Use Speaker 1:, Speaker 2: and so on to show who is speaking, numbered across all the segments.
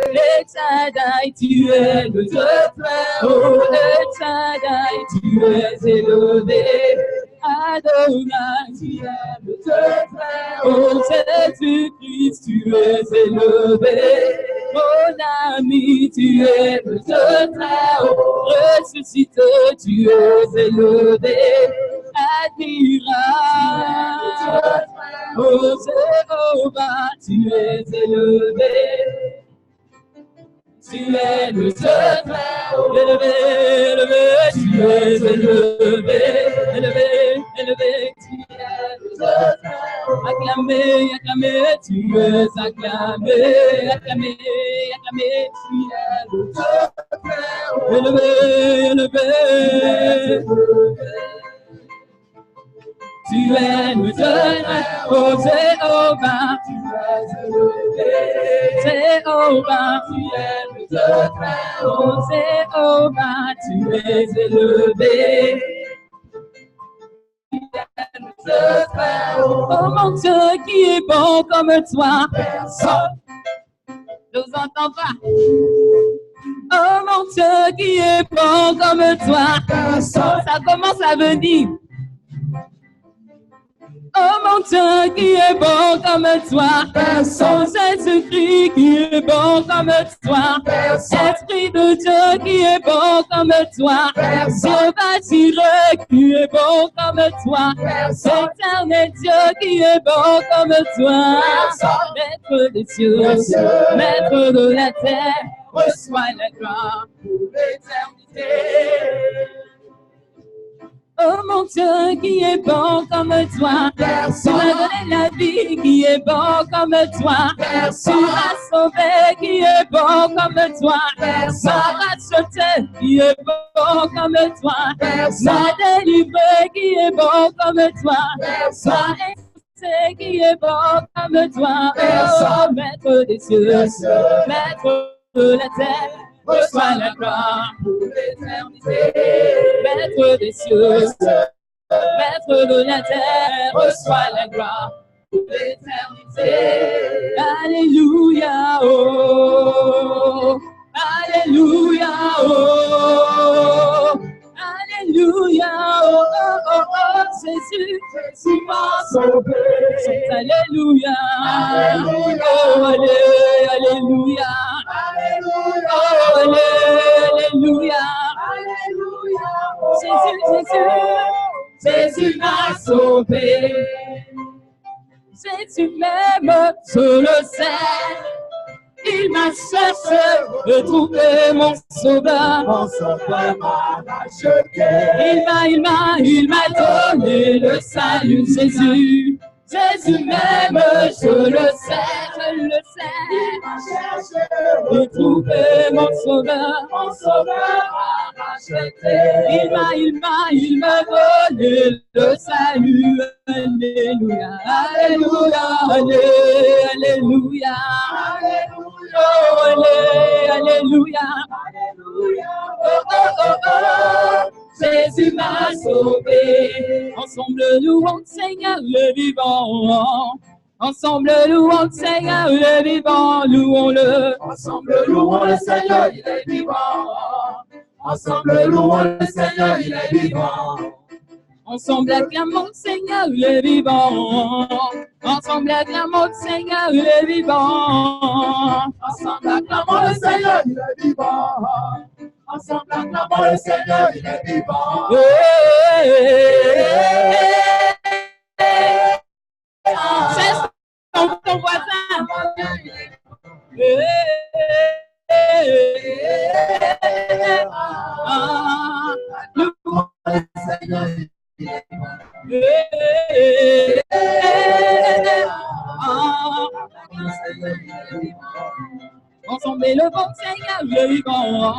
Speaker 1: El Shaddai, tu es notre frère. Oh, El Shaddai, tu es élevé. Adonai, tu es notre frère. Oh, Jésus-Christ, tu es élevé. Mon ami, tu es notre frère. Oh, ressuscité, tu es élevé. Admirable. Oh, Jéhovah, tu es élevé. Tu es notre frère, élevé, élevé, tu es élevé, élevé, élevé, tu es notre frère. Acclamé, acclamé, tu es acclamé, acclamé, acclamé, tu es notre frère. Élevé, élevé. Tu es notre frère, oh Jéhovah, tu es élevé. Jéhovah, tu es notre frère, oh Jéhovah, tu es élevé. Tu es notre frère, oh mon Dieu, qui est bon comme toi. Personne ne nous entend pas. Oh mon Dieu, qui est bon comme toi. Personne. Ça commence à venir. Oh mon Dieu, qui est bon comme toi. Personne. Jésus-Christ, qui est bon comme toi. Personne. Esprit de Dieu, qui est bon comme toi. Dieu bâtiré, qui est bon comme toi. Personne. Éternel Dieu, qui est bon comme toi. Personne. Maître des cieux, maître de la terre, reçois la gloire pour l'éternité. Oh mon Dieu, qui est bon comme toi. Personne. Tu m'as donné la vie, qui est bon comme toi. Personne. Tu m'as sauvé, qui est bon comme toi. Personne. M'as racheté, qui est bon comme toi. Personne. M'as délivré, qui est bon comme toi. Personne. M'as exaucé, qui est bon comme toi. Personne. Oh, maître des cieux, maître de la terre, reçois la gloire pour l'éternité. Maître des cieux, maître de la terre, reçois la gloire pour l'éternité. Alléluia, oh, alléluia, oh, alléluia, oh, oh, oh, oh, Jésus, Jésus m'a sauvé. Alléluia, alléluia, oh, alléluia. Oh, alléluia, alléluia, Jésus, Jésus, Jésus m'a sauvé. Jésus m'aime, je le sais. Il m'a cherché de trouver mon sauveur. Mon sauveur m'a racheté. Il m'a donné le salut, Jésus. Jésus m'aime, je le sais, je le sais. Il m'a cherché de trouver mon sauveur m'a racheté. Il m'a donné le salut. Alléluia, alléluia, alléluia, alléluia, oh, alléluia, alléluia, oh, oh, oh, oh. Jésus m'a sauvé. Ensemble louons le Seigneur le vivant. Ensemble louons le Seigneur le vivant. Louons-le. Ensemble louons le Seigneur, il est vivant. Ensemble louons le Seigneur, il est vivant. Ensemble acclamons le Seigneur le vivant. Ensemble acclamons le Seigneur le vivant. Ensemble acclamons le Seigneur, il est vivant. Ensemble acclamons le Seigneur, il est vivant. C'est ton voisin. Louons le Seigneur, il est vivant. Ensemble le bon Seigneur, il est vivant.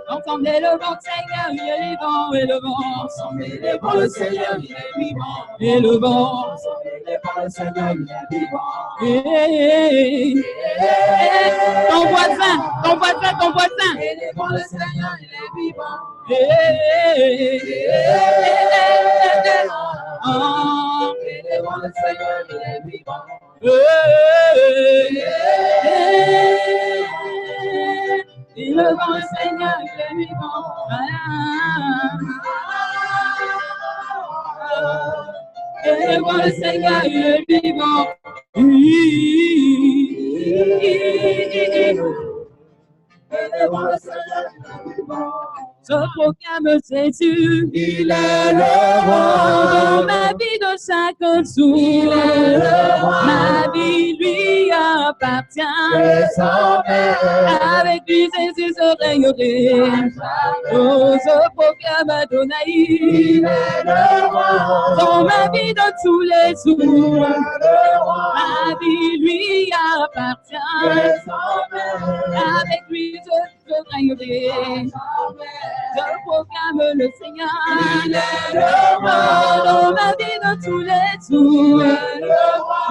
Speaker 1: Ensemble le bon Seigneur, il est vivant et le vent. Ensemble le bon Seigneur, il est vivant et le vent. Ensemble le bon Seigneur, il est vivant. Ton voisin, ton voisin, ton voisin. Le bon Seigneur, il est vivant. Le bon Seigneur, il est vivant. devant le Seigneur, il est vivant. Devant le Seigneur, il est vivant. Je proclame Jésus, il est le roi. Dans ma vie de chaque jour, il est le roi. Ma vie lui appartient. Avec lui, Jésus se règnerait. Oh, je proclame Adonai, il est le roi. Dans ma vie de tous les jours, ma vie lui appartient. Avec lui, je règnerai. Je proclame le Seigneur, il est le roi. Dans ma vie de tous les jours,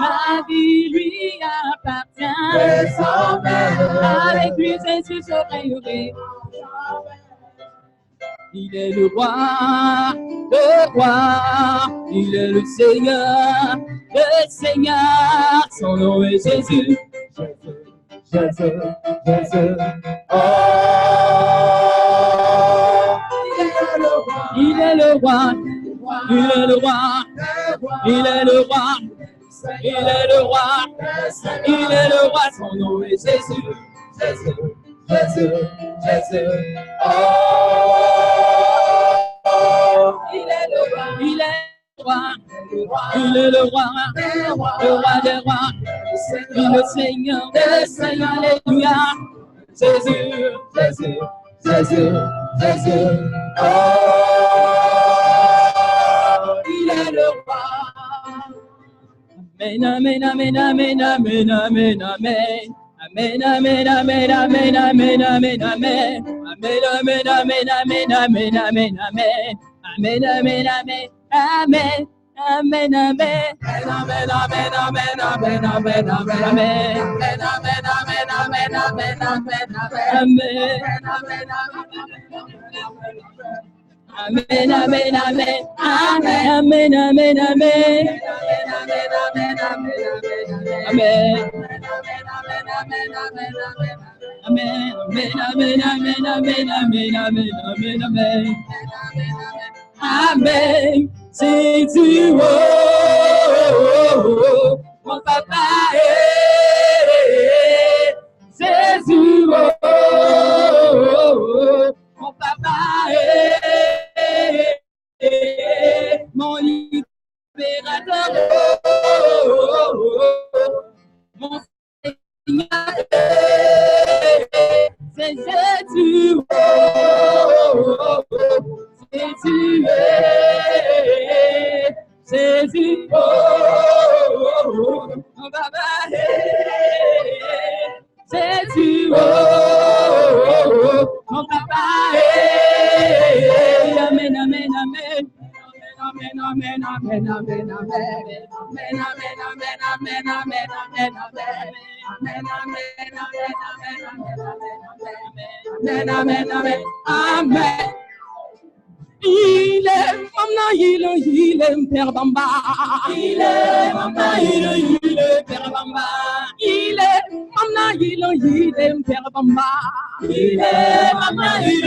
Speaker 1: ma vie lui appartient. Avec lui, Jésus, je règnerai. Il est le roi, il est le Seigneur, son nom est Jésus. Jésus, oh, il est le roi, il est le roi, il est le roi, il est le roi, il est le roi, son nom est Jésus, Jésus, oh, il est le roi, il est le roi, il est le roi des rois, il est le Seigneur des seigneurs, alléluia, Jésus, oh, il est le roi. Amen, amen, amen, amen, amen, amen, amen. Amen, amen, amen, amen, amen, amen, amen. Amen, amen, amen, amen, amen, amen, amen. Amen, amen, amen, amen. Amen, amen. Amen, amen, amen, amen, amen, amen, amen. Amen, amen, amen, amen, amen, amen, amen. Amen, amen, amen, amen, amen, amen, amen. Amen. C'est du haut, mon papa est Jésus, mon papa est mon libérateur, mon Seigneur, c'est Jésus, Jésus, mon papa est Jésus, mon papa est. Amen, amen, amen. Amen, amen, amen, amen, amen, amen, amen, amen, amen, amen, amen, amen, amen, amen. Il est maman, il est Père Bamba. Il est maman, il est Père Bamba. Il est maman, il est Père Bamba. Il est maman, il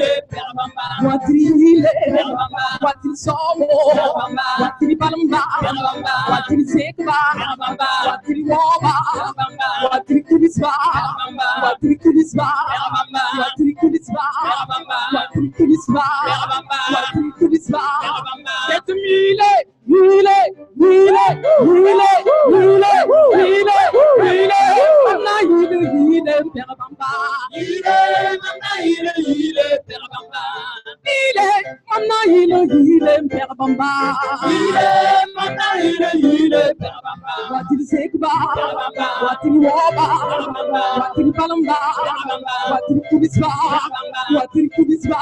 Speaker 1: est Père Bamba. Voit-il Père Bamba? Voit-il Somo? Père Bamba. Voit-il Palamba? Père Bamba. Voit-il Sekba? Père Bamba. Voit-il Woba? Père Bamba. Voit-il Kulisba? Père Bamba. Voit-il Kulisba? Père Bamba. Voit-il Kulisba? Père Bamba. Voit-il Kulisba? Père Bamba. C'est mille, Père Bamba. Il est Père Bamba. Il est Père Bamba. Père Bamba. Voit-il Sekba? Voit-il Woba? Voit-il Palamba? Voit-il Kulisba? Voit-il Kulisba?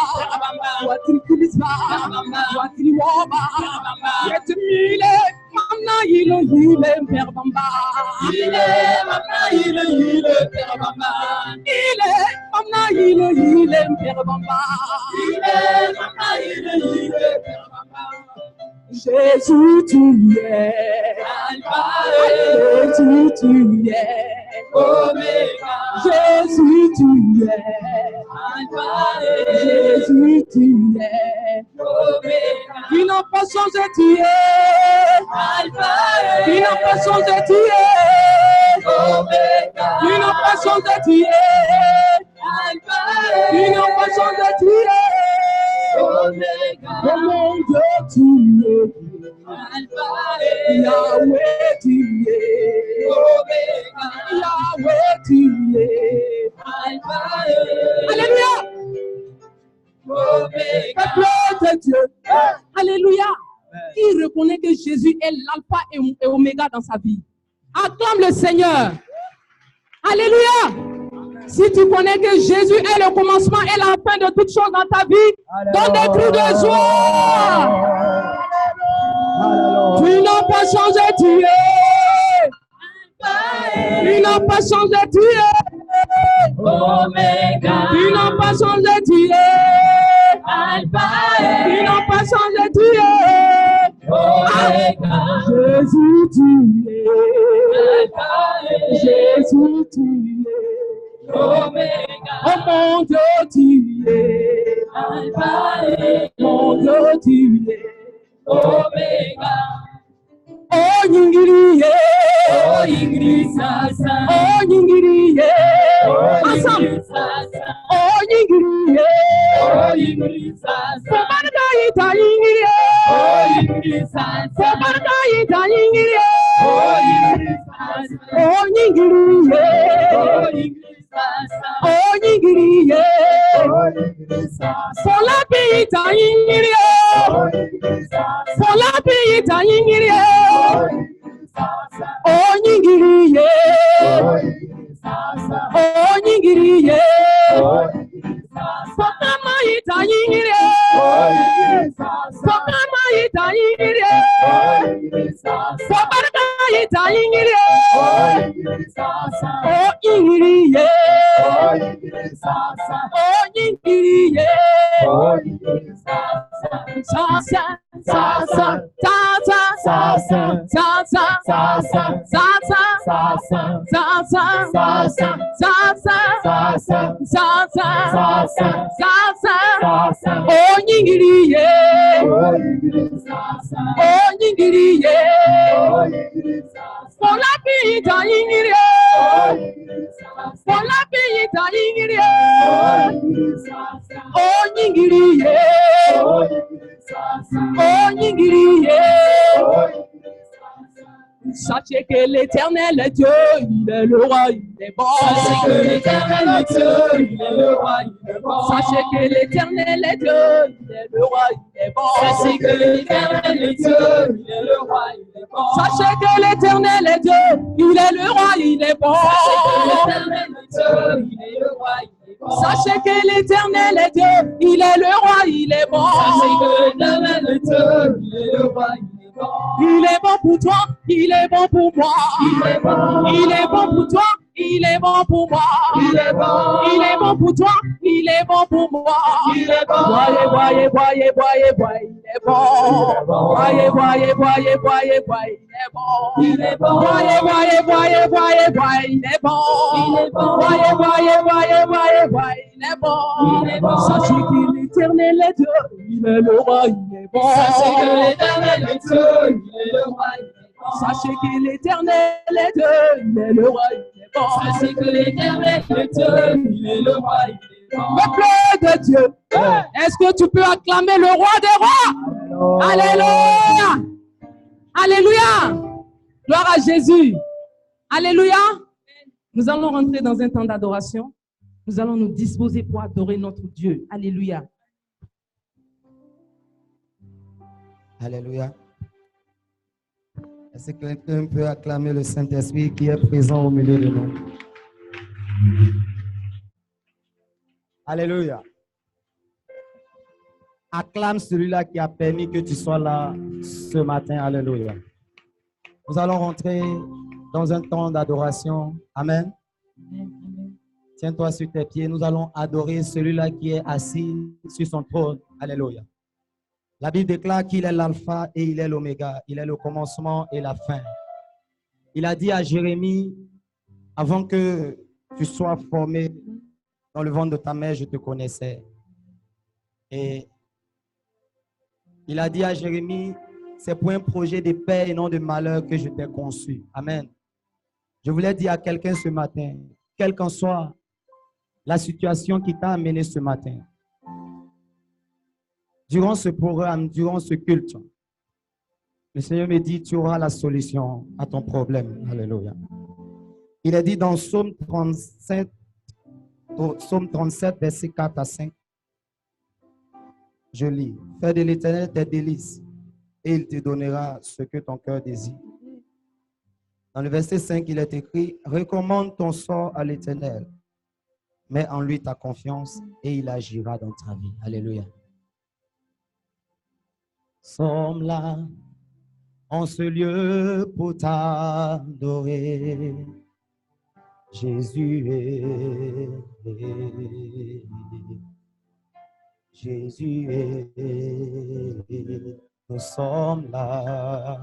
Speaker 1: Voit-il Kulisba? Voit-il Woba? C'est mille. Mamna il est Père Bamba. Il est Mamna il est Père Bamba. Il est Mamna il est Père Bamba. Il est Mamna il est Père Bamba. Jésus tu es Alpha et Jésus tu es Oméga. Jésus tu tu es. Jésus, tu es. Ils n'ont pas changé, tu es. Ils n'ont pas changé, tu es. Ils n'ont pas changé, tu es. Ils n'ont pas changé, tu es. Oh mon Dieu, tu es. Yahweh, tu es. Yahweh, tu es. Alléluia. Peuple de Dieu. Alléluia. Qui reconnaît que Jésus est l'alpha et oméga dans sa vie? Acclame le Seigneur. Alléluia. Si tu connais que Jésus est le commencement et la fin de toutes choses dans ta vie, donne des cris de joie. Tu n'as pas changé, tu es. Tu n'as pas changé, tu es. Tu n'as pas changé, tu es. Tu n'as pas changé, tu es. Jésus, tu es. Jésus, tu es. Oh mon Dieu, tu es. Mon Dieu, tu es. Omega. Oh Yingiriye. Oh Yingirisasa. Oh Yingiriye. Ensemble. Oh Yingiriye. Oh Yingirisasa. Fobarga ita Yingiriye. Oh Yingirisasa. Fobarga ita Yingiriye. Oh Yingirisasa. Oh Yingiriye. Oh Yingirisasa. Oh Yingiriye. Oh Yingirisasa. Folabi ita Yingiriye. For la pays ta yingiriye. Oh yingiriye. Oh yingiriye. For kama ita yingiriye. For kama ita yingiriye. For baraka ita yingiriye. Oh yingiriye. Oh yingiriye. Salsa, salsa, salsa, salsa, salsa, salsa, salsa, salsa, salsa, salsa, salsa, salsa, salsa, salsa. Oh yingiriye. Oh yingiriye. For la pays ta yingiriye. For la pays ta yingiriye. Oh yingiriye. Oh yingiriye. Sachez que l'Éternel est Dieu, il est le roi, il est bon. Sachez que l'Éternel est Dieu, il est le roi, il est bon. Sachez que l'Éternel est Dieu, il est le roi, il est bon. Sachez que l'Éternel est Dieu, il est le roi, il est bon. Sachez que l'Éternel est Dieu, il est le roi, il est bon. Sachez que l'Éternel est Dieu, il est le roi, il est bon. Sachez que l'Éternel est Dieu, il est le roi, il est bon. Il est bon pour toi, il est bon pour moi. Il est bon pour toi, il est bon pour moi. Il est bon pour toi, il est bon pour moi. Il est bon. Voyez, voyez, voyez, voyez, voyez, il est bon. Voyez, voyez, voyez, voyez, voyez, il est bon. Il est bon. Voyez, voyez, voyez, voyez, voyez, il est bon. Il est bon. Voyez, voyez, voyez, voyez, voyez, il est bon. Il est bon. Sachez que l'Éternel est Dieu, il est le roi, il est bon. Sachez que l'Éternel est Dieu, il est le roi, il est bon. Sachez que l'Éternel est Dieu, il est le roi, il est bon. Sachez que l'Éternel est Dieu, il est le roi, il est bon. Peuple de Dieu, est-ce que tu peux acclamer le roi des rois? Alléluia! Alléluia! Gloire à Jésus. Alléluia! Nous allons rentrer dans un temps d'adoration. Nous allons nous disposer pour adorer notre Dieu. Alléluia.
Speaker 2: Alléluia. Est-ce que quelqu'un peut acclamer le Saint-Esprit qui est présent au milieu de nous? Alléluia. Acclame celui-là qui a permis que tu sois là ce matin. Alléluia. Nous allons rentrer dans un temps d'adoration. Amen. Tiens-toi sur tes pieds. Nous allons adorer celui-là qui est assis sur son trône. Alléluia. La Bible déclare qu'il est l'alpha et il est l'oméga. Il est le commencement et la fin. Il a dit à Jérémie, avant que tu sois formé Dans le ventre de ta mère, je te connaissais. Et il a dit à Jérémie, c'est pour un projet de paix et non de malheur que je t'ai conçu. Amen. Je voulais dire à quelqu'un ce matin, quelle qu'en soit la situation qui t'a amené ce matin, durant ce programme, durant ce culte, le Seigneur me dit, tu auras la solution à ton problème. Alléluia. Il est dit dans Psaume 37, versets 4 à 5. Je lis. Fais de l'Éternel tes délices et il te donnera ce que ton cœur désire. Dans le verset 5, il est écrit, recommande ton sort à l'Éternel. Mets en lui ta confiance et il agira dans ta vie. Alléluia. Sommes là en ce lieu pour t'adorer. Jésus est. Jésus est. Nous sommes là.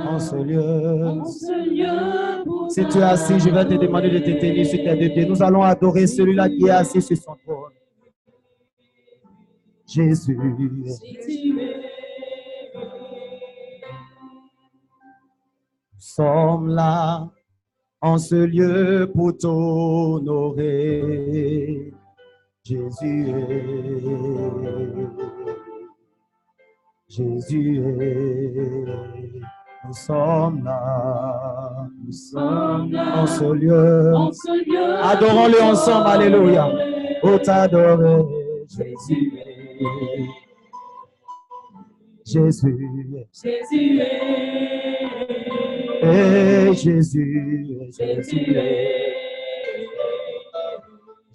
Speaker 2: En ce lieu. Si tu es assis, je vais te demander de te tenir sur tes deux pieds. Nous allons adorer celui-là qui est assis sur son trône. Jésus. Nous sommes là en ce lieu pour t'honorer. Jésus est. Jésus est. Nous sommes là. Nous sommes là en ce lieu. Adorons-le ensemble. Alléluia. Oh, t'adorer. Jésus est. Jésus est.
Speaker 1: Jésus est.
Speaker 2: Et Jésus est.
Speaker 1: Jésus est.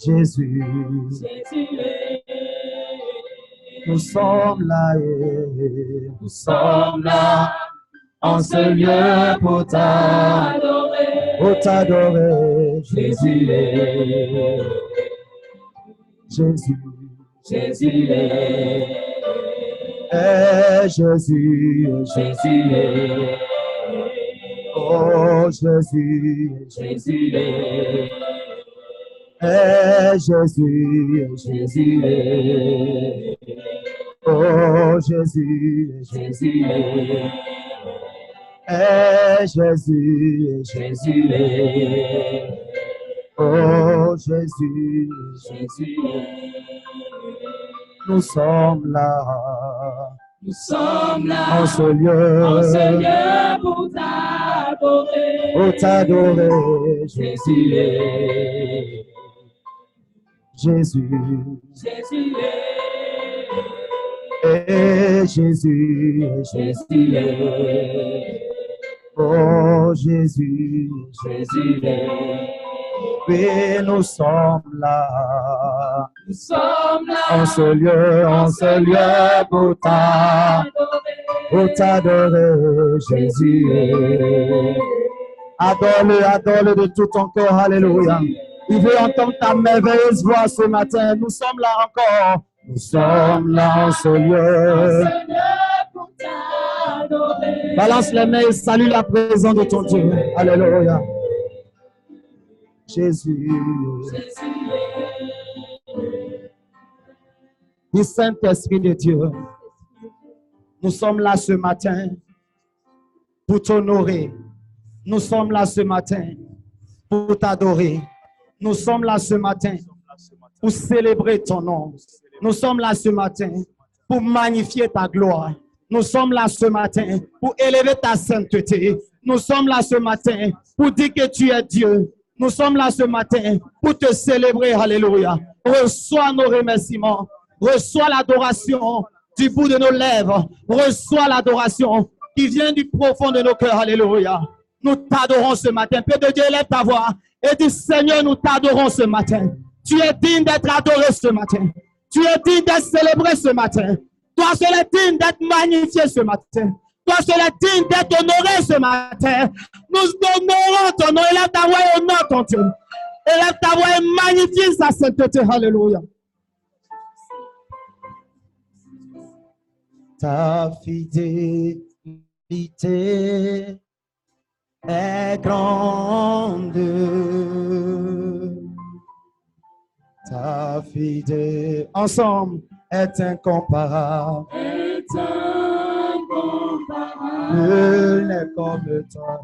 Speaker 2: Jésus.
Speaker 1: Jésus est.
Speaker 2: Nous sommes là et nous sommes là en ce lieu pour t'adorer. Pour t'adorer. Jésus est. Jésus.
Speaker 1: Jésus est.
Speaker 2: Et Jésus.
Speaker 1: Jésus est.
Speaker 2: Oh Jésus.
Speaker 1: Jésus est.
Speaker 2: Et Jésus.
Speaker 1: Jésus est.
Speaker 2: Oh Jésus.
Speaker 1: Jésus est.
Speaker 2: Et Jésus.
Speaker 1: Jésus est.
Speaker 2: Oh Jésus.
Speaker 1: Jésus est.
Speaker 2: Nous sommes là.
Speaker 1: Nous sommes là
Speaker 2: En ce lieu.
Speaker 1: Pour t'adorer.
Speaker 2: Pour t'adorer.
Speaker 1: Jésus est.
Speaker 2: Jésus.
Speaker 1: Jésus est.
Speaker 2: Et Jésus.
Speaker 1: Jésus est.
Speaker 2: Oh Jésus.
Speaker 1: Jésus est.
Speaker 2: Oui, nous sommes là.
Speaker 1: Nous sommes là
Speaker 2: En ce lieu pour t'adorer. Jésus est. Adore-le, adore-le de tout ton cœur. Alléluia. Il veut entendre ta merveilleuse voix ce matin. Nous sommes là encore. Nous sommes là en ce lieu.
Speaker 1: pour t'adorer.
Speaker 2: Balance les mains et salue la présence de ton Dieu. Alléluia. Jésus. Du Saint-Esprit de Dieu, nous sommes là ce matin pour t'honorer. Nous sommes là ce matin pour t'adorer. Nous sommes là ce matin pour célébrer ton nom. Nous sommes là ce matin pour magnifier ta gloire. Nous sommes là ce matin pour élever ta sainteté. Nous sommes là ce matin pour dire que tu es Dieu. Nous sommes là ce matin pour te célébrer. Alléluia. Reçois nos remerciements. Reçois l'adoration du bout de nos lèvres. Reçois l'adoration qui vient du profond de nos cœurs. Alléluia. Nous t'adorons ce matin. Père de Dieu, élève ta voix et dis, Seigneur, nous t'adorons ce matin. Tu es digne d'être adoré ce matin. Tu es digne d'être célébré ce matin. Toi seul est digne d'être magnifié ce matin. Toi seul est digne d'être honoré ce matin. Nous honorons ton nom. Élève ta voix et honore ton Dieu. Élève ta voix et magnifie sa sainteté. Alléluia. Ta fidélité est grande. Ta fidélité ensemble est incomparable. Nul n'est comme toi.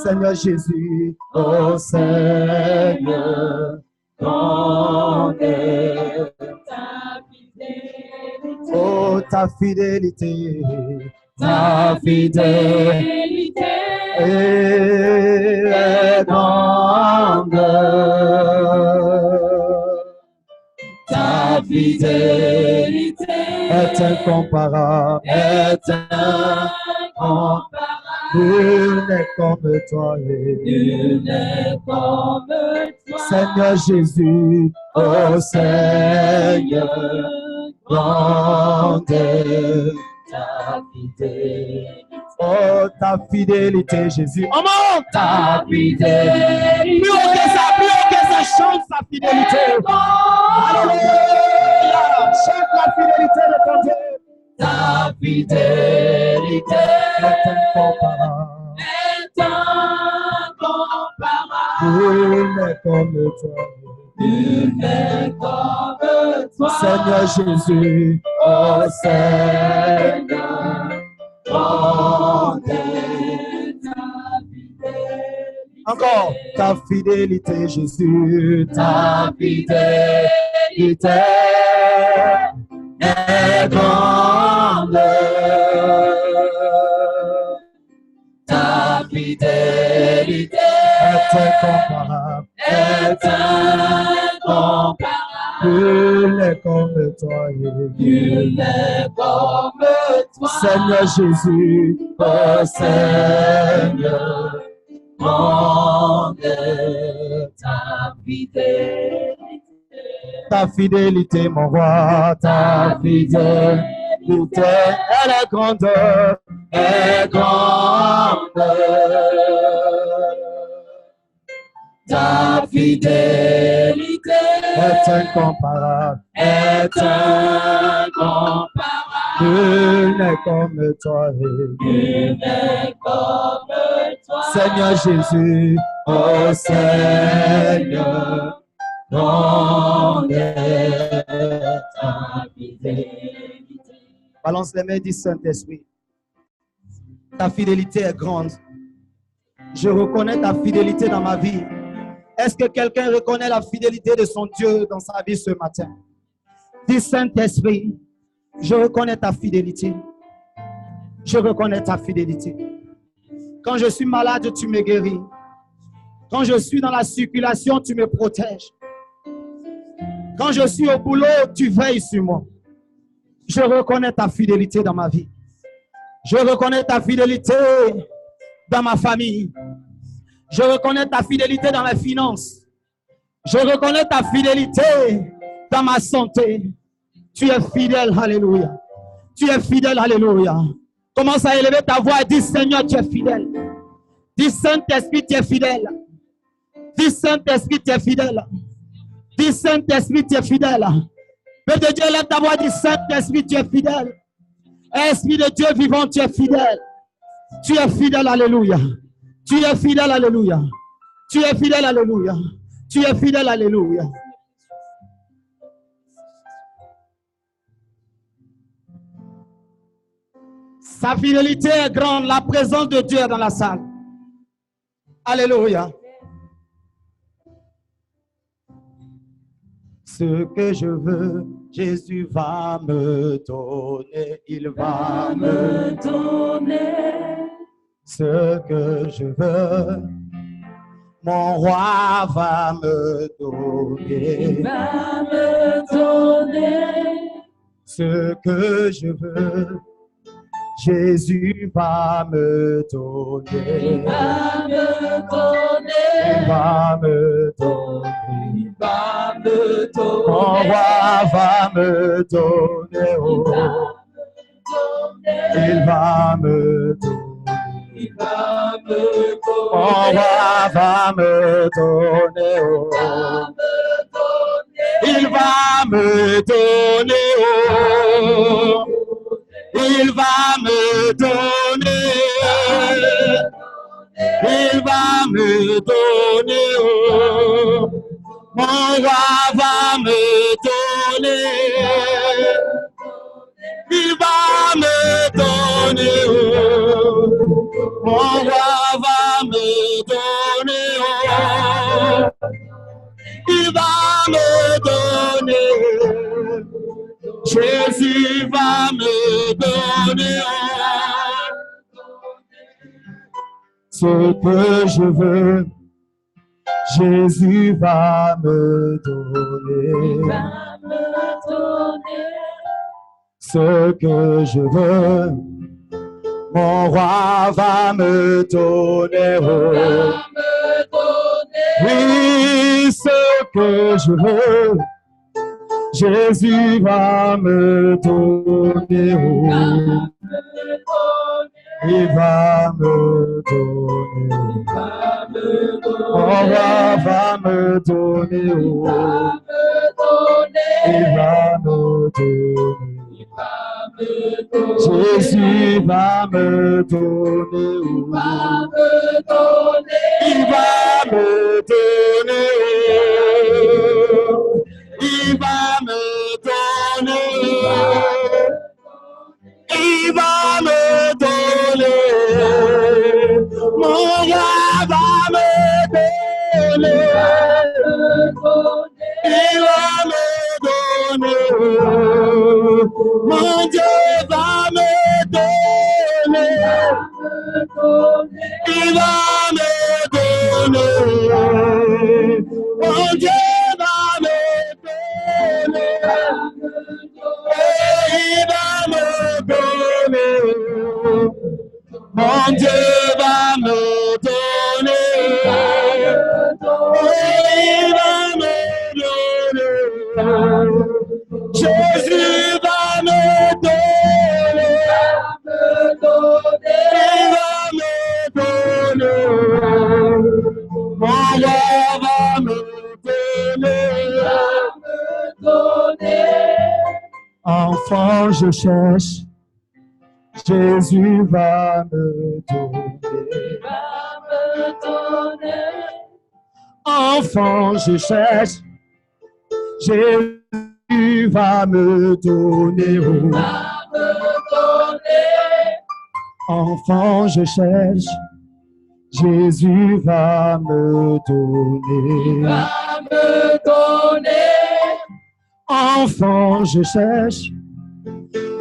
Speaker 2: Seigneur Jésus, oh Seigneur, ton est oh ta fidélité est grande. Ta fidélité est incomparable, nul n'est comme toi, Seigneur Jésus, oh Seigneur, grande est ta fidélité. Oh, ta fidélité, Jésus. Oh mon, ta fidélité. Plus haut que ça, chante sa fidélité. Alléluia. Chante la fidélité de ton Dieu. Ta fidélité est incomparable. Nul n'est comme toi. Nul n'est comme toi. Seigneur Jésus, oh Seigneur. Encore, ta fidélité, Jésus, ta fidélité est grande. Ta fidélité est incomparable, nul n'est comme toi, nul n'est comme toi, Seigneur Jésus, oh Seigneur, grande est ta fidélité. Ta fidélité, mon roi, ta fidélité, elle est grande, Ta fidélité est incomparable, nul n'est comme toi, Seigneur Jésus, oh Seigneur, grande est ta fidélité. Balance les mains, dis Saint-Esprit, ta fidélité est grande. Je reconnais ta fidélité dans ma vie. Est-ce que quelqu'un reconnaît la fidélité de son Dieu dans sa vie ce matin? Dis Saint-Esprit, je reconnais ta fidélité. Je reconnais ta fidélité. Quand je suis malade, tu me guéris. Quand je suis dans la circulation, tu me protèges. Quand je suis au boulot, tu veilles sur moi. Je reconnais ta fidélité dans ma vie. Je reconnais ta fidélité dans ma famille. Je reconnais ta fidélité dans mes finances. Je reconnais ta fidélité dans ma santé. Tu es fidèle, alléluia. Tu es fidèle, alléluia. Commence à élever ta voix et dis Seigneur, tu es fidèle. Dis Saint-Esprit, tu es fidèle. Dis Saint-Esprit, tu es fidèle. Dis Saint-Esprit, tu es fidèle. Père de Dieu, lève ta voix, dis Saint-Esprit, tu es fidèle. Esprit de Dieu vivant, tu es fidèle. Tu es fidèle, alléluia. Tu es fidèle, alléluia. Tu es fidèle, alléluia. Tu es fidèle, alléluia. Sa fidélité est grande, la présence de Dieu est dans la salle. Alléluia. Ce que je veux, Jésus va me donner. Il va me donner. Ce que je veux, mon roi va me donner. Il va me donner. Ce que je veux, Jésus va me donner. Il va me donner. Il va me donner. Il va me donner. Mon roi va me donner. Oh. Il va me donner. Il va me donner. Mon roi va me donner. Oh. Il va me donner. Oh. Il va me donner. Il va me donner. Oh. Mon roi va me donner. Il va me donner. Mon roi va me donner. Il va me donner. Jésus va me donner. Ce que je veux, Jésus va me donner. Ce que je veux, mon roi va me donner. Oui, ce que je veux, Jésus va me donner. Il va me donner. Mon roi va me donner. Il va me donner. Jésus va me donner. Il va me donner. Il va me donner. Il va me donner. Mon roi va me donner. Il va me donner. Mon Dieu va me donner. Il va me donner. Mon Dieu va me donner. Il va me donner. Mon Dieu va me donner. Il va me donner. Jésus va me donner. Il va me donner. Mon roi va me donner. Enfant, je cherche. Jésus va me donner. Enfant, je cherche. Jésus va me donner. Enfant, je cherche. Jésus va me donner. Enfant, je cherche.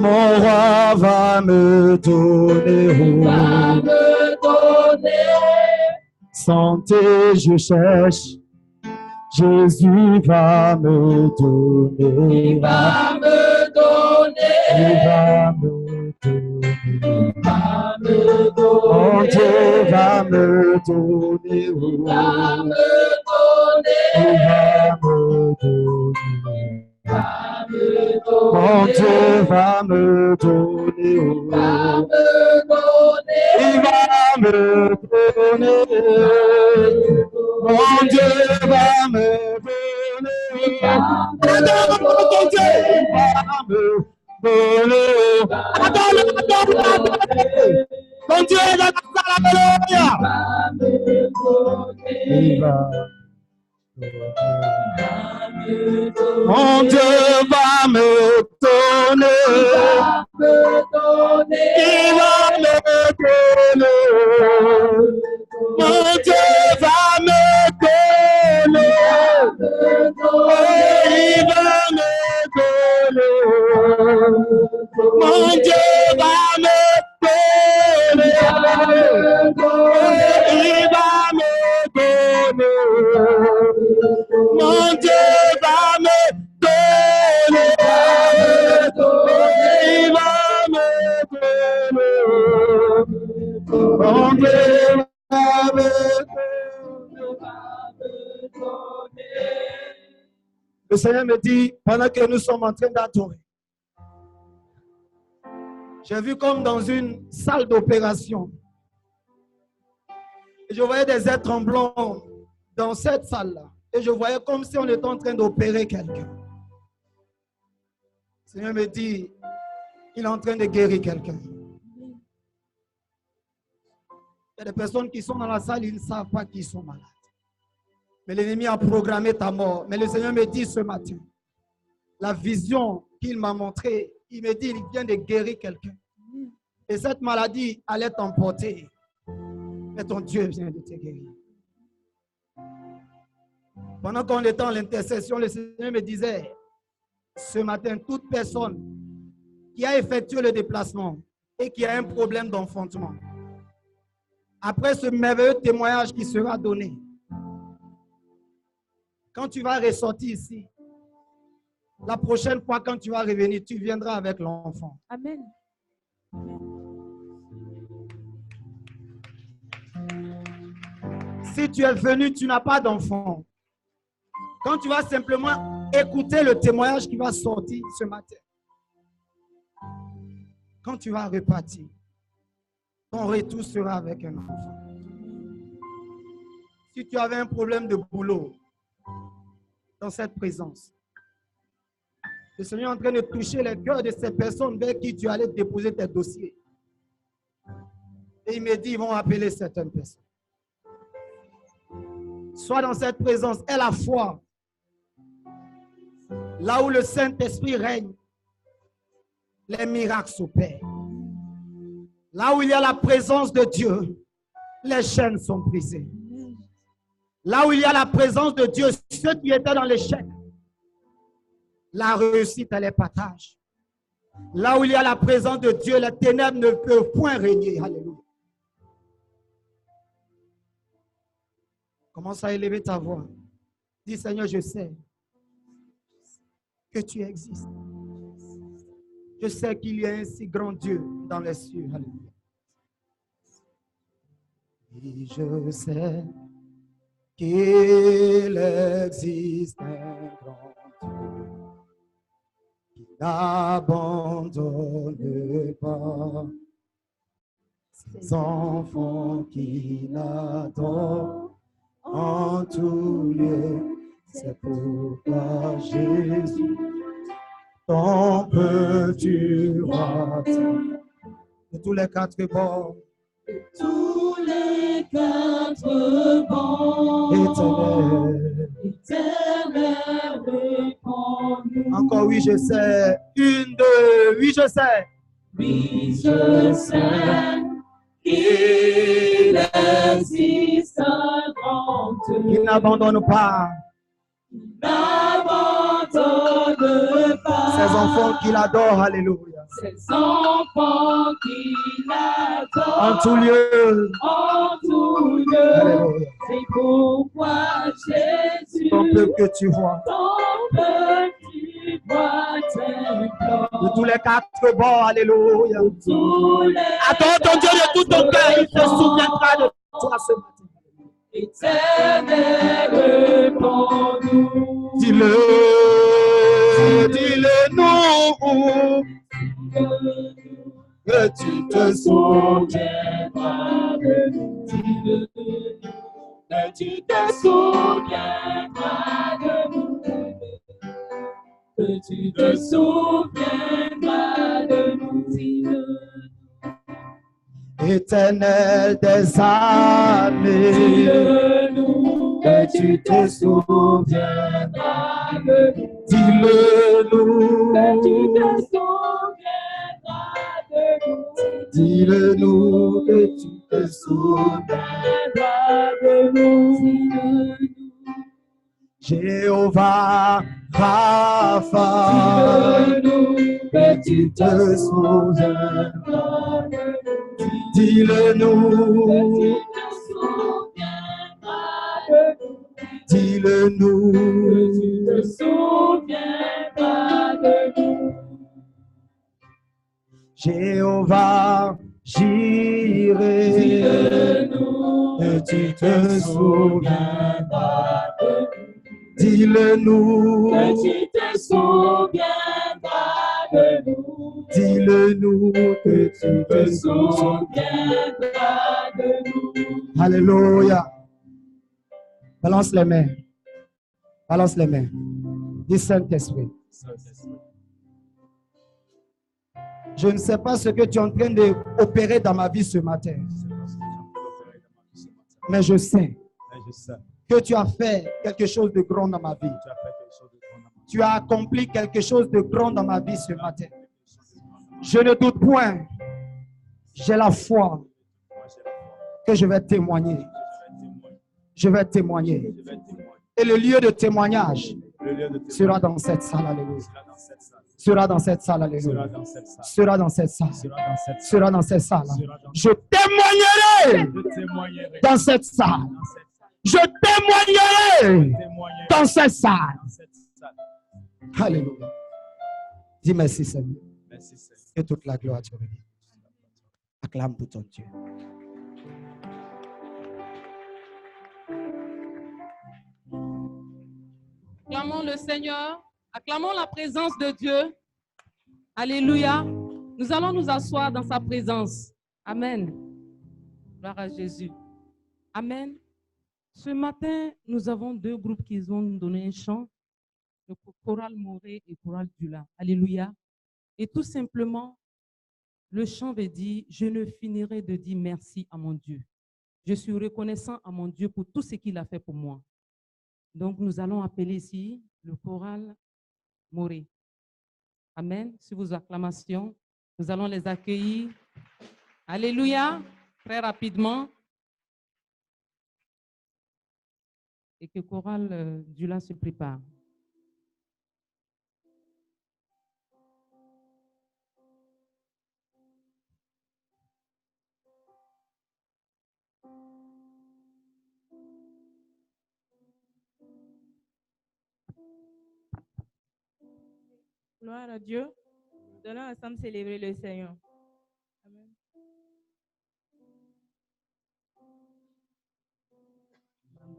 Speaker 2: Mon roi va me donner. Santé, je cherche. Jésus va me donner. Il va me donner. Il va me donner. Mon Dieu va me donner. Il va me donner. Mon Dieu va me donner. Il va me donner. Mon Dieu va me donner. Attends, mon Dieu, il va me donner. Attends. Mon Dieu est dans la salle, il va. Mon Dieu va me donner. Il va me donner. Mon Dieu va me donner. Il va me donner. Mon Dieu va me donner. Il va me donner. Mon Dieu va me donner. Il va me donner. Mon Dieu va me donner. Le Seigneur me dit, pendant que nous sommes en train d'adorer, j'ai vu comme dans une salle d'opération. Et je voyais des êtres en blanc dans cette salle-là. Et je voyais comme si on était en train d'opérer quelqu'un. Le Seigneur me dit, il est en train de guérir quelqu'un. Il y a des personnes qui sont dans la salle, ils ne savent pas qu'ils sont malades. Mais l'ennemi a programmé ta mort. Mais le Seigneur me dit ce matin, la vision qu'il m'a montrée, il me dit, il vient de guérir quelqu'un. Et cette maladie allait t'emporter. Mais ton Dieu vient de te guérir. Pendant qu'on était en l'intercession, le Seigneur me disait, ce matin, toute personne qui a effectué le déplacement et qui a un problème d'enfantement, après ce merveilleux témoignage qui sera donné, quand tu vas ressortir ici, la prochaine fois quand tu vas revenir, tu viendras avec l'enfant.
Speaker 1: Amen.
Speaker 2: Si tu es venu, tu n'as pas d'enfant. Quand tu vas simplement écouter le témoignage qui va sortir ce matin, quand tu vas repartir, ton retour sera avec un enfant. Si tu avais un problème de boulot dans cette présence, le Seigneur est en train de toucher les cœurs de ces personnes vers qui tu allais déposer tes dossiers. Et il me dit, ils vont appeler certaines personnes. Sois dans cette présence, aie la foi. Là où le Saint-Esprit règne, les miracles s'opèrent. Là où il y a la présence de Dieu, les chaînes sont brisées. Là où il y a la présence de Dieu, ceux qui étaient dans l'échec, la réussite, elle les partage. Là où il y a la présence de Dieu, les ténèbres ne peuvent point régner. Alléluia. Commence à élever ta voix. Dis, Seigneur, je sais que tu existes. Je sais qu'il y a un si grand Dieu dans les cieux. Alléluia. Et je sais qu'il existe un grand Dieu qui n'abandonne pas ses enfants qui l'adorent en tout lieu. C'est pourquoi Jésus, ton peuple roi, de tous les quatre bords,
Speaker 1: Tous les quatre vents, éternel, réponds-nous.
Speaker 2: Encore oui, je sais. Une, deux, oui, je sais.
Speaker 1: Oui, je sais qu'il existe un grand Dieu.
Speaker 2: Il n'abandonne pas
Speaker 1: N'abandonne pas
Speaker 2: ses enfants qu'il adore. Alléluia.
Speaker 1: ses enfants qu'il adore
Speaker 2: En tout lieu.
Speaker 1: en tout lieu.
Speaker 2: Alléluia.
Speaker 1: C'est pourquoi Jésus,
Speaker 2: Ton peuple que tu vois.
Speaker 1: ton peuple, tu vois t'implore.
Speaker 2: De tous les quatre bords. Alléluia.
Speaker 1: Tous les
Speaker 2: Adore ton Dieu de tout ton cœur. Il te souviendra de toi ce matin.
Speaker 1: éternel, réponds-nous.
Speaker 2: Dis-le, dis-le nous, que tu te souviendras de nous.
Speaker 1: Que tu te souviendras de nous. Que tu te souviendras de nous.
Speaker 2: Éternel des armées,
Speaker 1: Dis-le-nous, que tu te souviendras de nous.
Speaker 2: dis-le-nous,
Speaker 1: Que tu te souviendras de nous.
Speaker 2: dis-le-nous, que tu te
Speaker 1: Souviendras de nous.
Speaker 2: Jéhovah Rapha,
Speaker 1: Dis-le-nous, que tu te
Speaker 2: souviendras.
Speaker 1: souviendras de nous.
Speaker 2: Dis-le-nous,
Speaker 1: Que tu te souviendras de nous.
Speaker 2: dis-le-nous,
Speaker 1: Que tu te souviendras de nous.
Speaker 2: Jéhovah Jireh,
Speaker 1: Dis-le-nous,
Speaker 2: que tu te souviendras.
Speaker 1: de nous.
Speaker 2: Dis-le-nous,
Speaker 1: Que tu te souviendras de nous.
Speaker 2: dis-le-nous, que tu te
Speaker 1: souviendras de nous.
Speaker 2: Alléluia. Balance les mains. Balance les mains. Dis Saint-Esprit. Je ne sais pas ce que tu es en train d'opérer dans ma vie ce matin. Mais je sais que tu as fait quelque chose de grand dans ma vie. Tu as accompli quelque chose de grand dans ma vie ce matin. Je ne doute point. J'ai la foi que je vais témoigner. Je vais témoigner. Et le lieu de témoignage sera dans cette salle. Alléluia. Sera dans cette salle. Alléluia. Sera dans cette salle. Sera dans cette salle. Je témoignerai dans cette salle. Je témoignerai dans cette salle. Alléluia. Dis merci Seigneur. Que toute la gloire te revienne. Acclame pour ton Dieu.
Speaker 1: Acclamons le Seigneur. Acclamons la présence de Dieu. Alléluia. Nous allons nous asseoir dans sa présence. Amen. Gloire à Jésus. Amen. Ce matin, nous avons deux groupes qui vont nous donner un chant. Le choral Moré et choral Dula. Alléluia. Et tout simplement, le chant veut dire, je ne finirai de dire merci à mon Dieu. Je suis reconnaissant à mon Dieu pour tout ce qu'il a fait pour moi. Donc, nous allons appeler ici le choral Moré. Amen. Sur vos acclamations, nous allons les accueillir. Alléluia. Très rapidement. Et que choral Dula se prépare.
Speaker 3: Gloire à Dieu. Nous allons ensemble célébrer le Seigneur. Amen.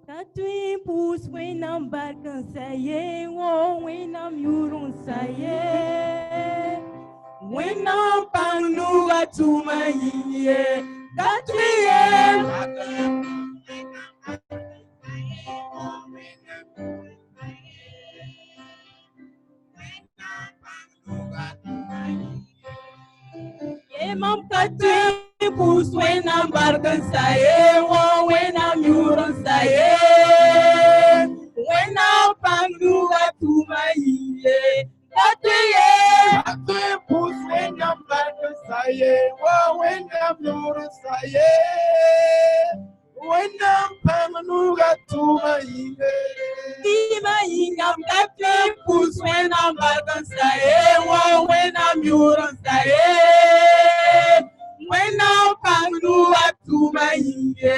Speaker 3: Katui pus wenam barkan saye wo wenam yurun saye wenam panu atuma yiye katui Mam katui pus wenam barkan saye wo wenam yurun saye wenam panu atuma yiye katui pus wenam barkan saye wo wenam yurun saye wenam panu atuma yiye Ima ingam katui pus wenam barkan saye wo wenam yurun saye wenam panu atuma yiye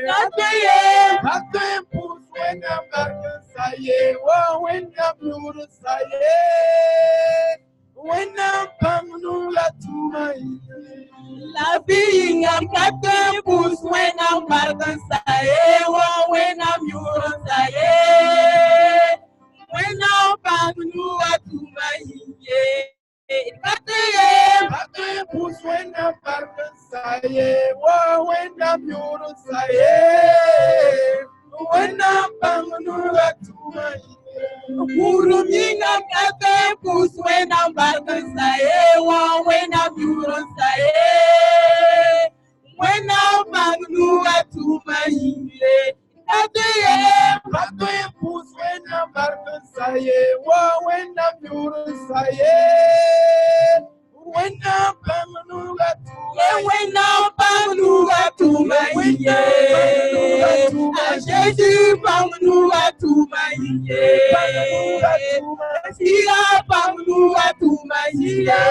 Speaker 3: katui pus wenam barkan saye wo wenam yurun saye wenam panu atuma yiye La vie ingam katui pus wenam barkan saye wo wenam yurun saye wenam panu atuma yiye katui pus wenam barkan saye wo wenam yurun saye wenam panu atuma yiye Urumingam katui pus wenam barkan saye wo wenam yurun saye wenam panu atuma yiye katui pus wenam barkan saye wo wenam yurun saye wenam panu atuma yiye Jésus panu atuma yiye Sira panu atuma yiye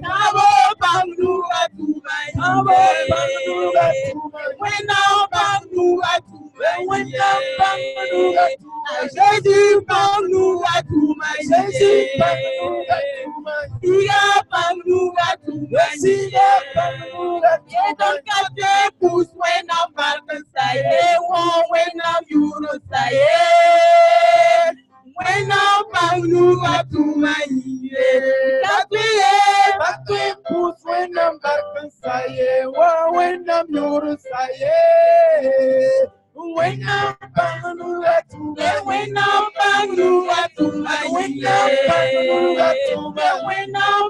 Speaker 3: Nabo panu atuma yiye wenam panu atuma yiye Jésus panu atuma yiye Sira panu atuma yiye Yedan katui pus wenam barkan saye wo wenam yurun saye wenam panu atuma yiye katui pus wenam barkan saye wo wenam yurun saye wenam panu atuma yiye wenam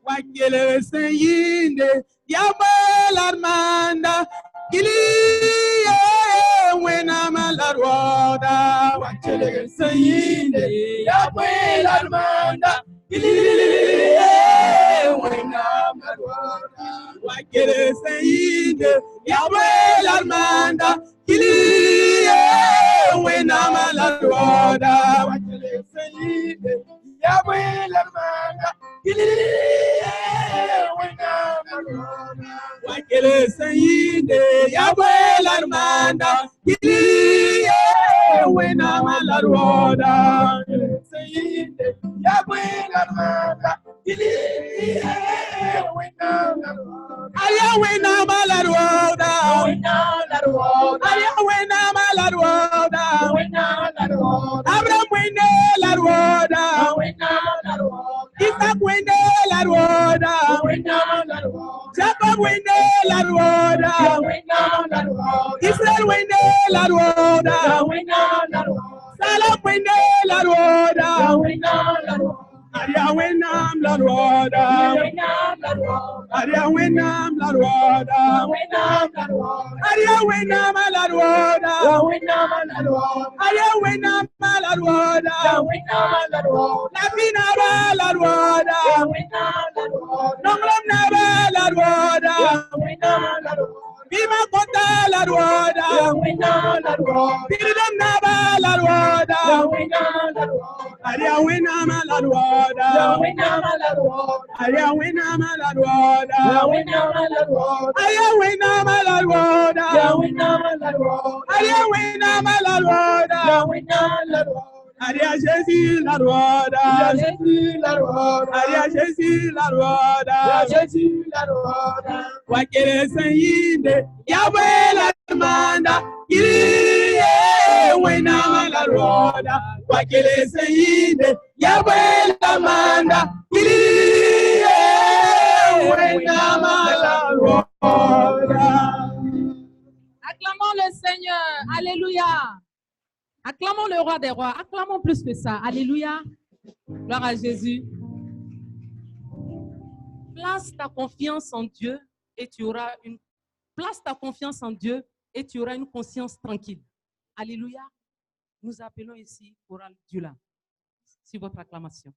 Speaker 3: Wakele seyinde yabala armanda kiliye wena malarwada. Wakele seyinde yabala armanda kiliye wena malarwada. Wakele seyinde yabala armanda kiliye wena malarwada. Wakele seyinde yabala armanda Wakele seyinde yabela armanda kiliye wena malarwada. Seyinde yabela armanda kiliye wena malarwada. Aya wena malarwada. Aya wena malarwada. Abraham wena larwada. Isaac wende la rueda, Jacob wende la rueda, Israel wende la rueda, Salam wende la rueda, Aria wenam la rueda, Aria wenam la rueda, Aria wenam la rueda, Aria wenam la rueda, La finara la rueda, Nonglam nara la rueda, Bima kota la rueda, Piridam nara la rueda, Aria wenam la rueda, Aria wenam la rueda, Aria wenam la rueda, Aria wenam la rueda, Aria Jésus la rueda, Aria Jésus la rueda, Wakele seyinde yabela armanda kiliye wena la rueda. Wakele seyinde yabela armanda kiliye wena la rueda.
Speaker 1: Acclamons le Seigneur. Alléluia. Acclamons le roi des rois. Acclamons plus que ça. Alléluia. Gloire à Jésus. Place ta confiance en Dieu et tu auras une conscience tranquille. Alléluia. Nous appelons ici Chorale Dula. C'est votre acclamation.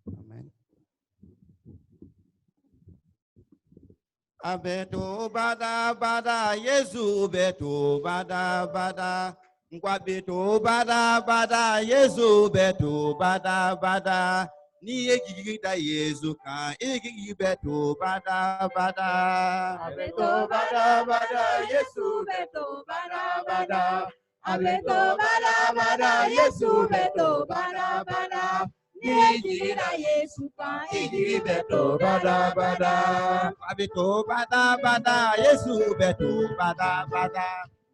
Speaker 4: Amen. Abeto bada bada Yesu beto bada bada Ngwa beto bada bada Yesu beto bada bada Ni egigida Yesu kan egigi beto bada bada
Speaker 3: Abeto bada bada Yesu beto bada bada Abeto bada bada Yesu beto bada bada Nigira Yesu kan igi beto bada bada
Speaker 4: Abeto bada bada Yesu beto bada bada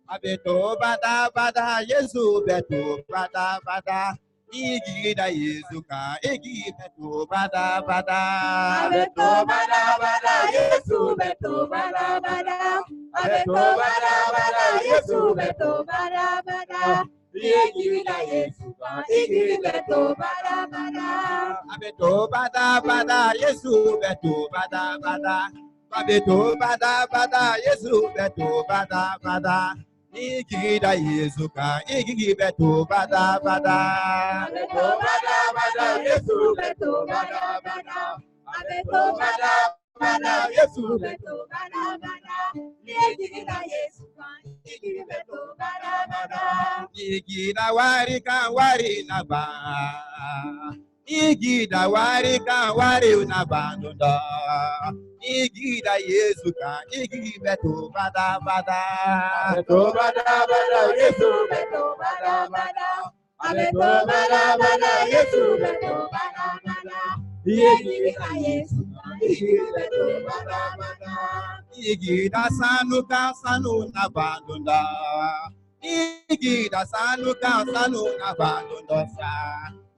Speaker 4: Abeto bada bada Yesu beto bada bada Igida Yesu ka igi beto bada bada
Speaker 3: Abeto bada bada Yesu beto bada bada Abeto bada bada Yesu beto bada bada Igida Yesu kan igi beto bada bada
Speaker 4: Abeto bada bada Yesu beto bada bada Abeto bada bada Yesu beto bada bada Igida Yesu ka igi beto bada bada
Speaker 3: Abeto bada bada Yesu beto bada bada Abeto bada bada Yesu beto bada bada Igida Yesu kan igi beto bada bada
Speaker 4: Igida wari kan wari na ba Igida warika wari unabandonda. Igida Yesu ka igi beto bada bada.
Speaker 3: Beto bada bada Yesu beto bada bada. Beto bada bada Yesu beto bada bada. Igida Yesu igi beto bada bada.
Speaker 4: Igida sanuka sanu nabandonda. Igida sanuka sanu nabandonda sa.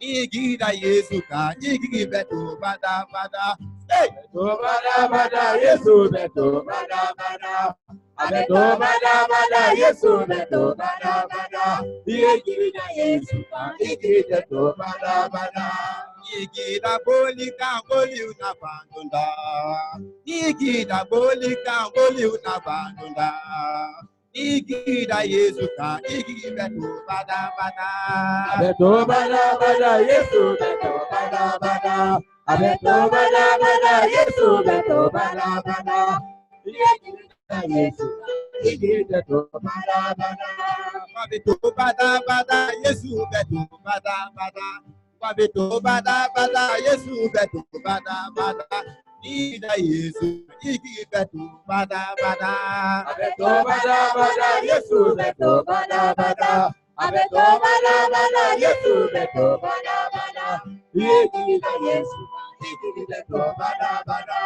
Speaker 4: Igida Yesu ka igi beto bada bada. Hey!
Speaker 3: Beto bada bada Yesu beto bada bada. Beto bada bada Yesu beto bada bada. Igida Yesu igi beto bada bada.
Speaker 4: Igida bolika boli unabandonda. Igida bolika boli unabandonda. Igida Yesu ka igi beto bada bada.
Speaker 3: Beto bada bada Yesu beto bada bada. Beto bada bada Yesu beto bada bada. Igida Yesu igi beto bada bada.
Speaker 4: Beto bada bada Yesu beto bada bada. Beto bada bada Yesu beto bada bada. Igida Yesu igi beto bada bada.
Speaker 3: Beto bada bada Yesu beto bada bada. Beto bada bada Yesu beto bada bada. Igida Yesu igi beto bada bada.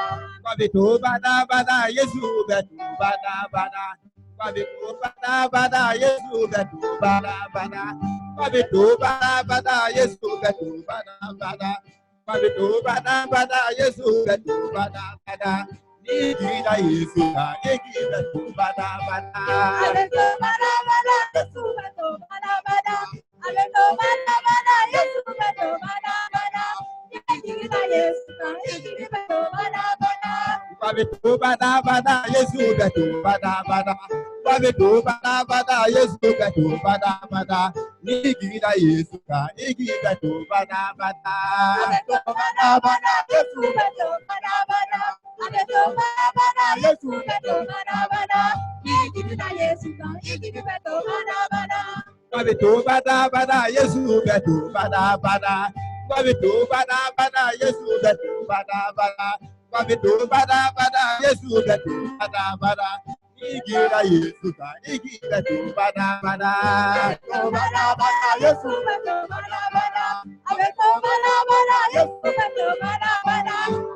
Speaker 4: Beto bada bada Yesu beto bada bada. Beto bada bada Yesu beto bada bada. Beto bada bada Yesu beto bada bada. Beto bada bada Yesu beto bada bada. Igida Yesu ka igi beto bada bada.
Speaker 3: Beto bada bada Yesu beto bada bada. Beto bada bada Yesu beto bada bada. Igida Yesu igi beto bada bada.
Speaker 4: Beto bada bada Yesu beto bada bada. Beto bada bada Yesu beto bada bada. Igida Yesu ka igi beto bada bada.
Speaker 3: Beto bada bada Yesu beto bada bada. Beto bada bada Yesu beto bada bada. Igida Yesu igi beto bada bada.
Speaker 4: Beto bada bada Yesu beto bada bada. Beto bada bada Yesu beto bada bada. Beto bada bada Yesu beto bada bada. Igida Yesu ka igi beto bada bada.
Speaker 3: Beto bada bada Yesu beto bada bada. Beto bada bada Yesu beto bada bada. Igida Yesu igi beto bada bada. Beto bada bada Yesu beto bada bada. Beto bada bada Yesu beto bada bada. Beto bada bada Yesu beto bada bada. Beto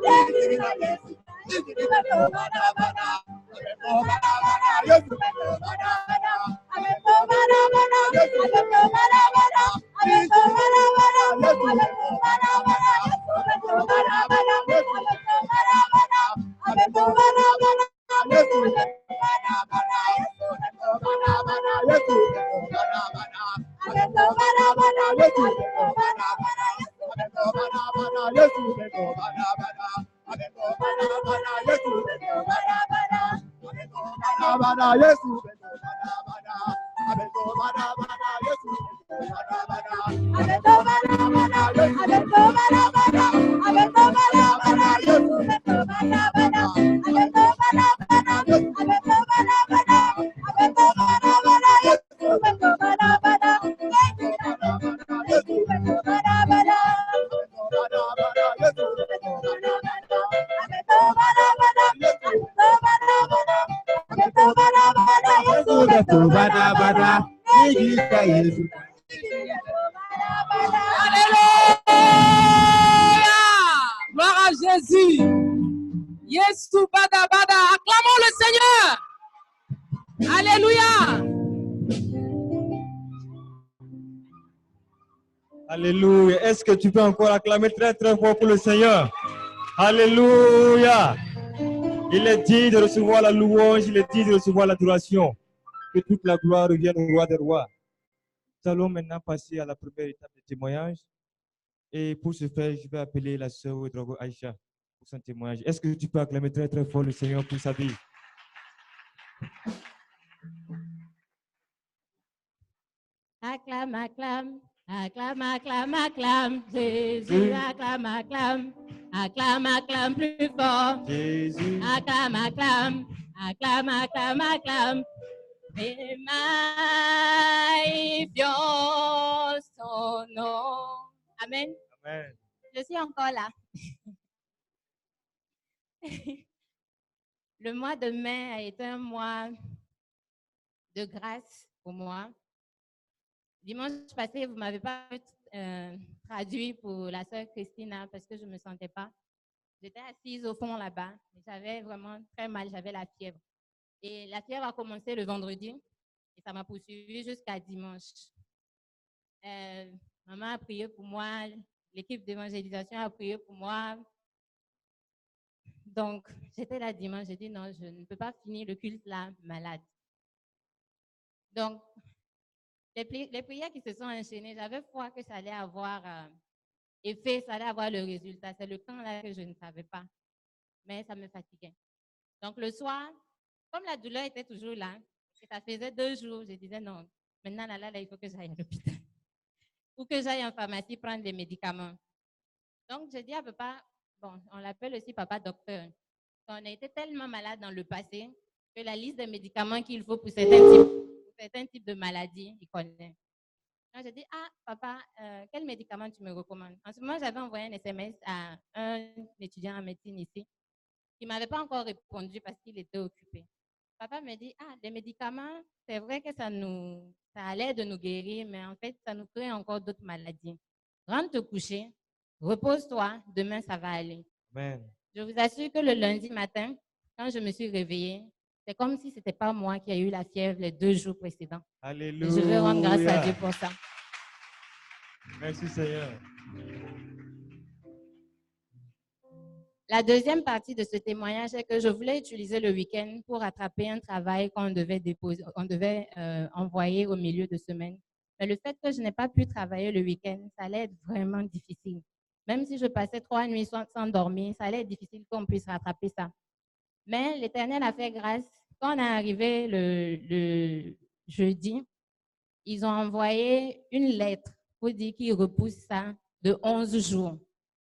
Speaker 3: bada bada Yesu beto bada bada. Beto bada bada Yesu bada bada. Yesu beto bada bada. Yesu beto bada bada. Beto bada bada Yesu beto bada bada. Yesu beto bada bada. Yesu beto bada bada. Beto bada bada Yesu beto bada bada. Beto bada bada Yesu beto bada bada. Beto bada bada Yesu beto bada bada. Beto bada bada Yesu beto bada bada. Beto bada bada Yesu beto bada bada. Beto bada bada Yesu beto bada bada. Beto bada bada Yesu beto bada bada. Yesu beto bada bada. Beto bada bada Yesu beto bada bada. Beto bada bada Yesu beto bada bada. Beto bada bada Yesu beto bada bada.
Speaker 4: Igida Yesu.
Speaker 1: Alléluia! Gloire à Jésus. Yesu bada bada. Acclamons le Seigneur. Alléluia.
Speaker 5: Alléluia. Est-ce que tu peux encore acclamer très très fort pour le Seigneur? Alléluia. Il est digne de recevoir la louange, il est digne de recevoir l'adoration. Que toute la gloire revienne au roi des rois. Nous allons maintenant passer à la première étape du témoignage. Et pour ce faire, je vais appeler la sœur Drago Aïcha pour son témoignage. Est-ce que tu peux acclamer très très fort le Seigneur pour sa vie?
Speaker 6: Acclame, acclame, acclame, acclame, acclame, Jésus, acclame, acclame, acclame, acclame plus fort.
Speaker 5: Jésus.
Speaker 6: Acclame, acclame, acclame, acclame, acclame. Et magnifions son nom. Amen.
Speaker 5: Amen.
Speaker 6: Je suis encore là. Le mois de mai a été un mois de grâce pour moi. Dimanche passé, vous ne m'avez pas traduit pour la sœur Christina parce que je ne me sentais pas. J'étais assise au fond là-bas. J'avais vraiment très mal, j'avais la fièvre. Et la fièvre a commencé le vendredi et ça m'a poursuivi jusqu'à dimanche. Maman a prié pour moi, l'équipe d'évangélisation a prié pour moi. Donc, j'étais là dimanche, j'ai dit non, je ne peux pas finir le culte là malade. Donc, les prières qui se sont enchaînées, j'avais foi que ça allait avoir effet, ça allait avoir le résultat. C'est le temps là que je ne savais pas, mais ça me fatiguait. Donc, le soir, comme la douleur était toujours là, et ça faisait 2 jours, je disais non, maintenant là, il faut que j'aille à l'hôpital ou que j'aille en pharmacie prendre des médicaments. Donc, j'ai dit à papa, bon, on l'appelle aussi papa docteur. On a été tellement malade dans le passé que la liste des médicaments qu'il faut pour certains types de maladies, il connaît. Donc, j'ai dit, ah, papa, quel médicament tu me recommandes? En ce moment, j'avais envoyé un SMS à un étudiant en médecine ici qui ne m'avait pas encore répondu parce qu'il était occupé. Papa me dit, ah, les médicaments, c'est vrai que ça allait de nous guérir, mais en fait, ça nous crée encore d'autres maladies. Rentre te coucher, repose-toi, demain, ça va aller.
Speaker 5: Amen.
Speaker 6: Je vous assure que le lundi matin, quand je me suis réveillée, c'est comme si ce n'était pas moi qui ai eu la fièvre les 2 jours précédents.
Speaker 5: Alléluia.
Speaker 6: Et je veux rendre grâce à Dieu pour ça.
Speaker 5: Merci Seigneur.
Speaker 6: La deuxième partie de ce témoignage est que je voulais utiliser le week-end pour rattraper un travail qu'on devait envoyer au milieu de semaine. Mais le fait que je n'ai pas pu travailler le week-end, ça allait être vraiment difficile. Même si je passais 3 nuits sans dormir, ça allait être difficile qu'on puisse rattraper ça. Mais l'Éternel a fait grâce. Quand on est arrivé le jeudi, ils ont envoyé une lettre pour dire qu'ils repoussent ça de 11 jours.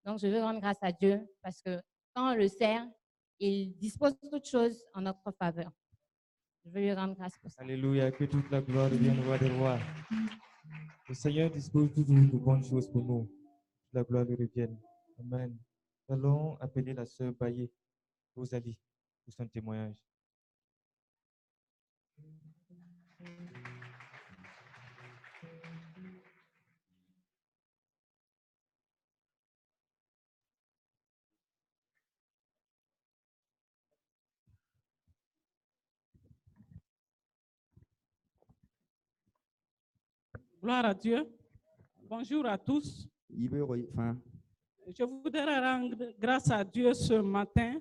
Speaker 6: Donc, je veux rendre grâce à Dieu parce que quand on le sert, il dispose de toutes choses en notre faveur. Je veux lui rendre grâce pour ça.
Speaker 5: Alléluia, que toute la gloire revienne au roi des rois. Le Seigneur dispose toujours de bonnes choses pour nous. Que la gloire lui revienne. Amen. Nous allons appeler la sœur Baye, Rosalie, pour son témoignage.
Speaker 7: Gloire à Dieu. Bonjour à tous. Je voudrais rendre grâce à Dieu ce matin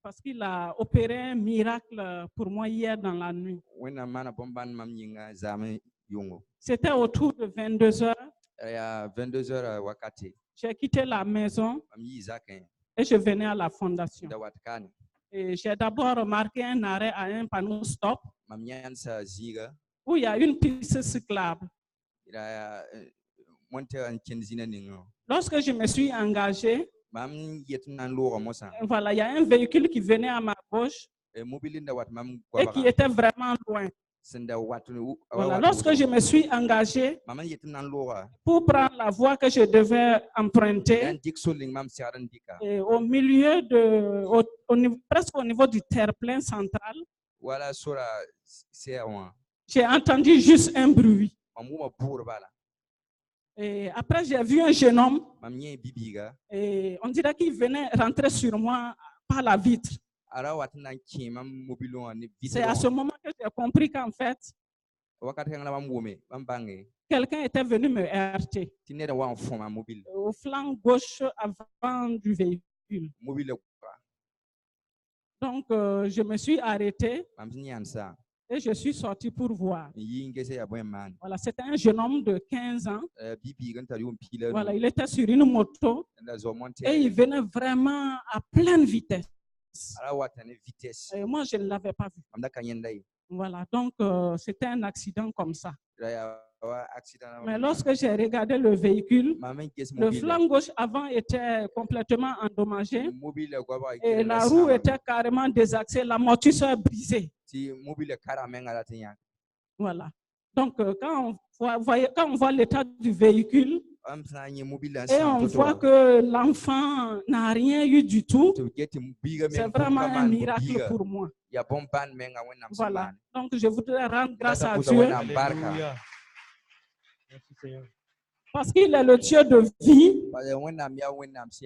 Speaker 7: parce qu'il a opéré un miracle pour moi hier dans la nuit. C'était autour de 22 heures. J'ai quitté la maison et je venais à la fondation. Et j'ai d'abord remarqué un arrêt à un panneau stop où il y a une piste cyclable. Lorsque je me suis engagé, voilà, il y a un véhicule qui venait à ma gauche et qui était vraiment loin. Voilà, lorsque je me suis engagé pour prendre la voie que je devais emprunter, et au milieu presque au niveau du terre-plein central, j'ai entendu juste un bruit. Et après, j'ai vu un jeune homme et on dirait qu'il venait rentrer sur moi par la vitre. C'est à ce moment que j'ai compris qu'en fait, quelqu'un était venu me heurter au flanc gauche avant du véhicule. Donc, je me suis arrêté et je suis sorti pour voir. Voilà, c'était un jeune homme de 15 ans. Voilà, il était sur une moto et il venait vraiment à pleine vitesse. Et moi, je ne l'avais pas vu. Voilà, donc c'était un accident comme ça. Mais lorsque j'ai regardé le véhicule, le flanc gauche avant était complètement endommagé et la roue était carrément désaxée, l'amortisseur brisé. Voilà. Donc, quand on voit l'état du véhicule, Et on voit que l'enfant n'a rien eu du tout. C'est vraiment un miracle pour moi. Voilà. Donc, je voudrais rendre grâce à Dieu.
Speaker 5: Alléluia. Merci Seigneur.
Speaker 7: Parce qu'il est le Dieu de vie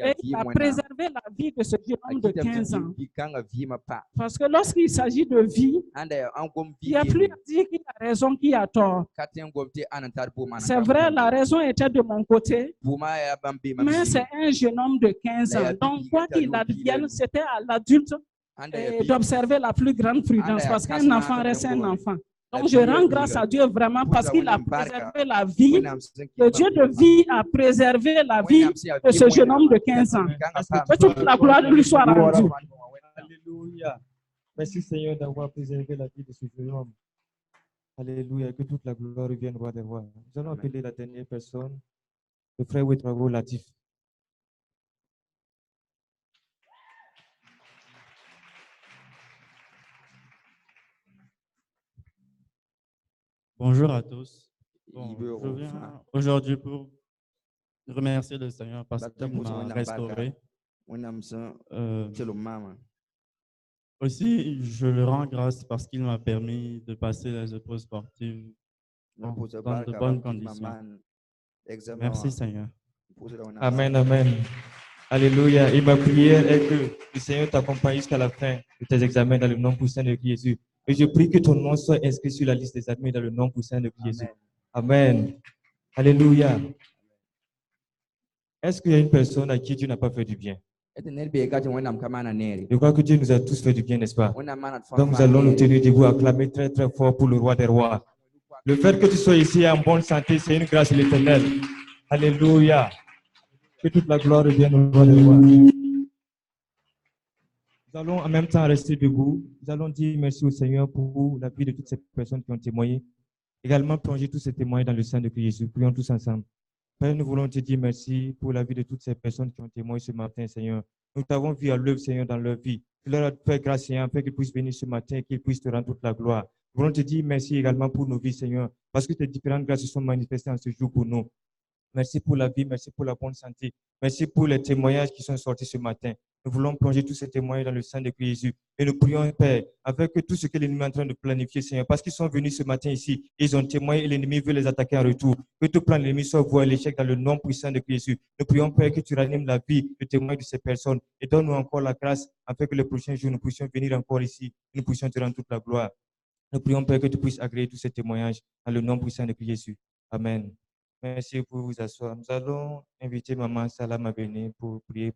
Speaker 7: et il a préservé la vie de ce jeune homme de 15 ans. Parce que lorsqu'il s'agit de vie, il n'y a plus à dire qui a raison, qui a tort. C'est vrai, la raison était de mon côté, mais c'est un jeune homme de 15 ans. Donc, quoi qu'il advienne, c'était à l'adulte d'observer la plus grande prudence parce qu'un enfant reste un enfant. Donc, je rends grâce à Dieu vraiment parce qu'il a préservé la vie. Le Dieu de vie a préservé la vie de ce jeune homme de 15 ans. Que toute la gloire lui soit rendue.
Speaker 5: Alléluia. Merci Seigneur d'avoir préservé la vie de ce jeune homme. Alléluia. Que toute la gloire revienne au roi des rois. Nous allons appeler la dernière personne, le frère Ouedraogo Latif.
Speaker 8: Bonjour à tous. Bon, je viens aujourd'hui pour remercier le Seigneur parce qu'il m'a restauré. Aussi, je le rends grâce parce qu'il m'a permis de passer les épreuves sportives dans de bonnes conditions. Merci Seigneur.
Speaker 5: Amen, amen. Alléluia. Et ma prière est que le Seigneur t'accompagne jusqu'à la fin de tes examens dans le nom puissant de Jésus. Et je prie que ton nom soit inscrit sur la liste des admis dans le nom puissant de Jésus. Amen. Alléluia. Est-ce qu'il y a une personne à qui Dieu n'a pas fait du bien? Je crois que Dieu nous a tous fait du bien, n'est-ce pas? Donc nous allons nous tenir debout, acclamer très très fort pour le roi des rois. Le fait que tu sois ici en bonne santé, c'est une grâce de l'Éternel. Alléluia. Que toute la gloire revienne au roi des rois. Nous allons en même temps rester debout. Nous allons dire merci au Seigneur pour la vie de toutes ces personnes qui ont témoigné. Également plonger tous ces témoins dans le sang de Jésus. Prions tous ensemble. Père, nous voulons te dire merci pour la vie de toutes ces personnes qui ont témoigné ce matin, Seigneur. Nous t'avons vu à l'œuvre, Seigneur, dans leur vie. Tu leur as fait grâce, Seigneur, afin qu'ils puissent venir ce matin et qu'ils puissent te rendre toute la gloire. Nous voulons te dire merci également pour nos vies, Seigneur, parce que tes différentes grâces se sont manifestées en ce jour pour nous. Merci pour la vie, merci pour la bonne santé. Merci pour les témoignages qui sont sortis ce matin. Nous voulons plonger tous ces témoignages dans le sang de Jésus. Et nous prions, Père, avec tout ce que l'ennemi est en train de planifier, Seigneur, parce qu'ils sont venus ce matin ici, ils ont témoigné et l'ennemi veut les attaquer en retour. Que tout plan de l'ennemi soit voué à l'échec dans le nom puissant de Jésus. Nous prions, Père, que tu ranimes la vie, le témoignage de ces personnes et donne-nous encore la grâce afin que les prochains jours, nous puissions venir encore ici et nous puissions te rendre toute la gloire. Nous prions, Père, que tu puisses agréer tous ces témoignages dans le nom puissant de Jésus. Amen. Merci pour vous asseoir. Nous allons inviter Maman Salam à venir pour prier.